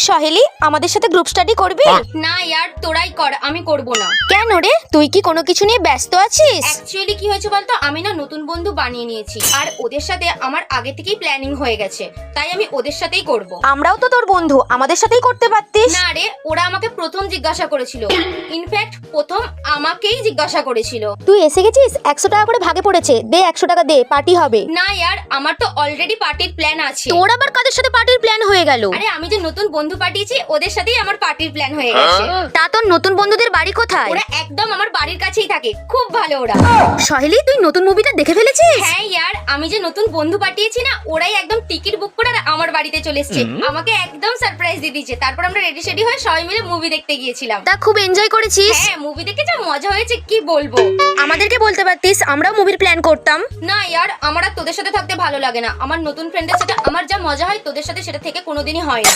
সহেলি আমাদের সাথে group study করবি? না ইয়ার, তোরাই কর, আমি করব না। কেন রে, তুই কি কোনো কিছু নিয়ে ব্যস্ত আছিস? অ্যাকচুয়ালি কি হয়েছে বলতো, আমি না নতুন বন্ধু বানিয়ে নিয়েছি, আর ওদের সাথে আমার আগে থেকেই প্ল্যানিং হয়ে গেছে, তাই আমি ওদের সাথেই করব। আমরাও তো তোর বন্ধু, আমাদের সাথেই করতে পারতিস। না রে, ওরা আমাকে প্রথম জিজ্ঞাসা করেছিল, ইনফ্যাক্ট প্রথম আমাকেই জিজ্ঞাসা করেছিল। তুই এসে গেছিস, 100 টাকা করে ভাগে পড়েছে, দে 100 টাকা দে, পার্টি হবে। না ইয়ার, আমার তো অলরেডি পার্টির প্ল্যান আছে। তোর আবার কাদের সাথে পার্টির প্ল্যান হয়ে গেল? আরে আমি যে নতুন বন্ধু পাঠিয়েছি ওদের সাথেই আমার পার্টির প্ল্যান হয়ে গেছে। তা তোর নতুন বন্ধুদের বাড়ি কোথায়? ওরা একদম আমার বাড়ির কাছেই থাকে, খুব ভালো ওরা। সহেলি তুই নতুন মুভিটা দেখে ফেলেছিস? হ্যাঁ ইয়ার, আমি যে নতুন বন্ধু পাঠিয়েছি না, ওরাই একদম টিকিট বুক করে আমার বাড়িতে চলে এসেছে, আমাকে একদম সারপ্রাইজ দিয়ে দিয়েছে। তারপর আমরা রেডি সেডি হয়ে সবাই মিলে মুভি দেখতে গিয়েছিলাম। তা খুব এনজয় করেছিস? হ্যাঁ, মুভি দেখে যা মজা হয়েছে কি বলবো। আমাদেরকে বলতে পারতিস, আমরাও মুভির প্ল্যান করতাম। না ইয়ার, আমার আর তোদের সাথে থাকতে ভালো লাগে না। আমার নতুন ফ্রেন্ডের সাথে আমার যা মজা হয় তোদের সাথে সেটা থেকে কোনোদিনই হয় না।